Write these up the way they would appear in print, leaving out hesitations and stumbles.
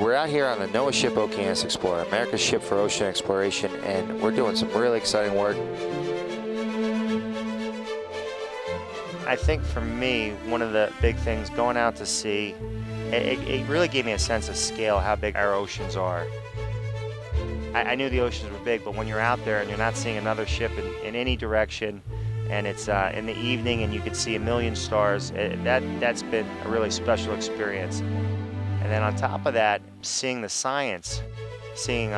we're out here on the NOAA Ship Okeanos Explorer, America's ship for ocean exploration, and we're doing some really exciting work. I think for me, one of the big things going out to sea, it really gave me a sense of scale, how big our oceans are. I knew the oceans were big, but when you're out there and you're not seeing another ship in any direction, and it's in the evening and you can see a million stars, that's been a really special experience. And then on top of that, seeing the science, seeing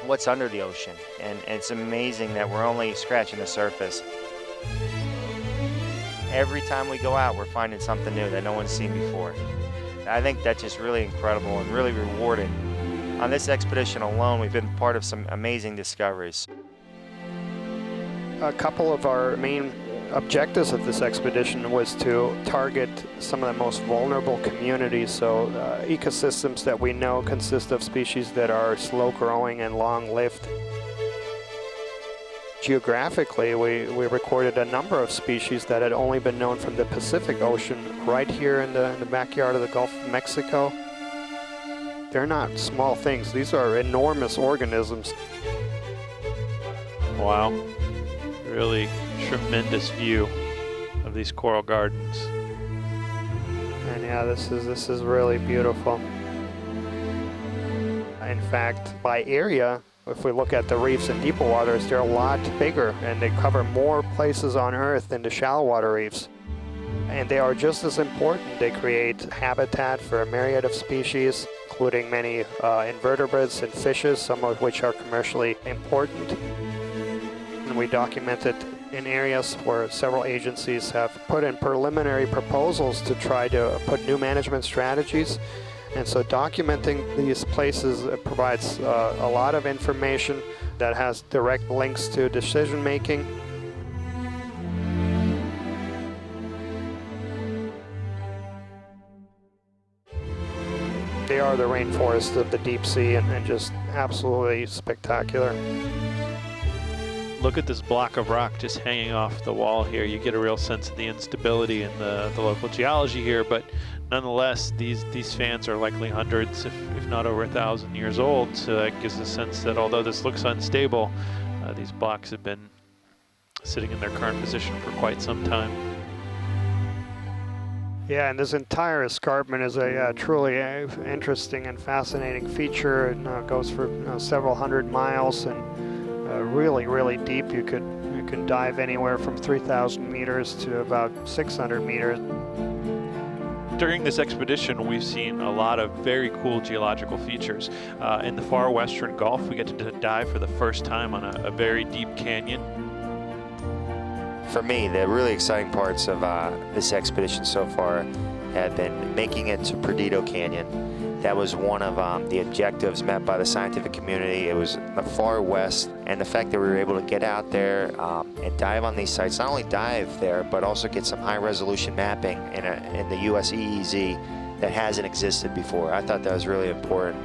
what's under the ocean, and it's amazing that we're only scratching the surface. Every time we go out, we're finding something new that no one's seen before. I think that's just really incredible and really rewarding. On this expedition alone, we've been part of some amazing discoveries. A couple of our main objectives of this expedition was to target some of the most vulnerable communities, so ecosystems that we know consist of species that are slow-growing and long-lived. Geographically, we recorded a number of species that had only been known from the Pacific Ocean right here in the backyard of the Gulf of Mexico. They're not small things. These are enormous organisms. Wow. Really tremendous view of these coral gardens. And yeah, this is really beautiful. In fact, by area, if we look at the reefs in deeper waters, they're a lot bigger and they cover more places on Earth than the shallow water reefs. And they are just as important. They create habitat for a myriad of species, including many invertebrates and fishes, some of which are commercially important. And we documented in areas where several agencies have put in preliminary proposals to try to put new management strategies. And so documenting these places provides a lot of information that has direct links to decision making. They are the rainforest of the deep sea and just absolutely spectacular. Look at this block of rock just hanging off the wall here. You get a real sense of the instability in the local geology here, but nonetheless, these fans are likely hundreds, if not over 1,000 years old. So that gives a sense that although this looks unstable, these blocks have been sitting in their current position for quite some time. Yeah, and this entire escarpment is a truly interesting and fascinating feature. It goes for several hundred miles and really, really deep. You can dive anywhere from 3,000 meters to about 600 meters. During this expedition, we've seen a lot of very cool geological features. In the far western Gulf, we get to dive for the first time on a very deep canyon. For me, the really exciting parts of this expedition so far have been making it to Perdido Canyon. That was one of the objectives met by the scientific community. It was in the far west, and the fact that we were able to get out there and dive on these sites, not only dive there, but also get some high-resolution mapping in the US EEZ that hasn't existed before. I thought that was really important.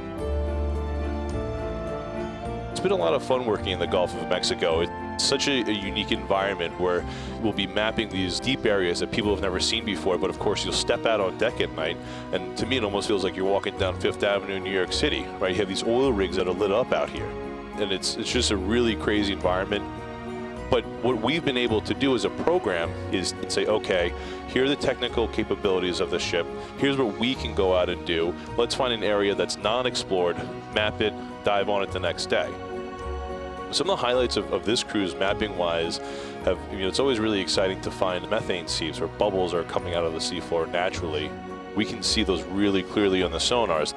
It's been a lot of fun working in the Gulf of Mexico. It's such a unique environment where we'll be mapping these deep areas that people have never seen before, but of course you'll step out on deck at night, and to me it almost feels like you're walking down Fifth Avenue in New York City, right? You have these oil rigs that are lit up out here, and it's just a really crazy environment. But what we've been able to do as a program is say, okay, here are the technical capabilities of the ship, here's what we can go out and do, let's find an area that's non-explored, map it, dive on it the next day. Some of the highlights of this cruise, mapping-wise, have, it's always really exciting to find methane seeps where bubbles are coming out of the seafloor naturally. We can see those really clearly on the sonars.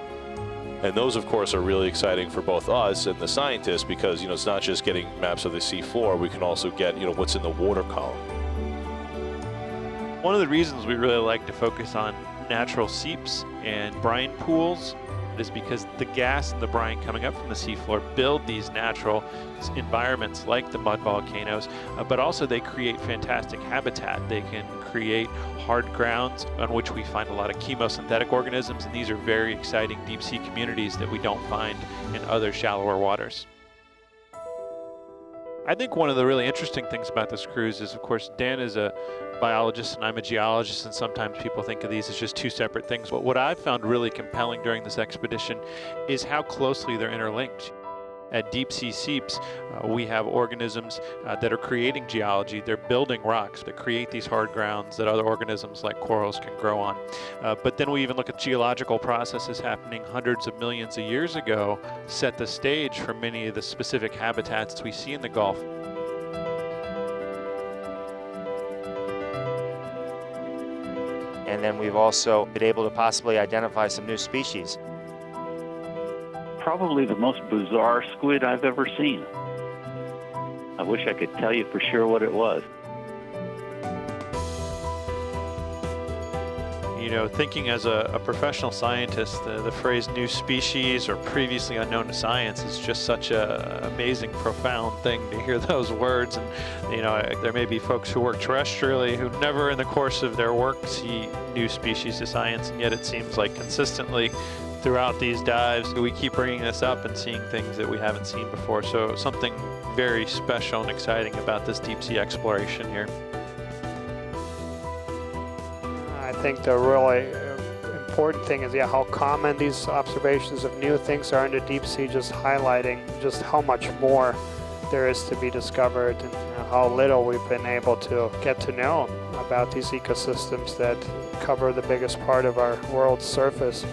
And those, of course, are really exciting for both us and the scientists because, it's not just getting maps of the seafloor, we can also get, what's in the water column. One of the reasons we really like to focus on natural seeps and brine pools is because the gas and the brine coming up from the seafloor build these natural environments like the mud volcanoes, but also they create fantastic habitat. They can create hard grounds on which we find a lot of chemosynthetic organisms, and these are very exciting deep sea communities that we don't find in other shallower waters. I think one of the really interesting things about this cruise is, of course, Dan is a biologist and I'm a geologist, and sometimes people think of these as just two separate things. But what I've found really compelling during this expedition is how closely they're interlinked. At Deep Sea Seeps, we have organisms that are creating geology. They're building rocks that create these hard grounds that other organisms like corals can grow on. But then we even look at geological processes happening hundreds of millions of years ago, set the stage for many of the specific habitats we see in the Gulf. And then we've also been able to possibly identify some new species. Probably the most bizarre squid I've ever seen. I wish I could tell you for sure what it was. You know, thinking as a professional scientist, the phrase new species or previously unknown to science is just such an amazing, profound thing to hear those words. And, you know, there may be folks who work terrestrially who never in the course of their work see new species to science, and yet it seems like consistently throughout these dives, we keep bringing this up and seeing things that we haven't seen before. So something very special and exciting about this deep sea exploration here. I think the really important thing is, how common these observations of new things are in the deep sea, just highlighting just how much more there is to be discovered and how little we've been able to get to know about these ecosystems that cover the biggest part of our world's surface.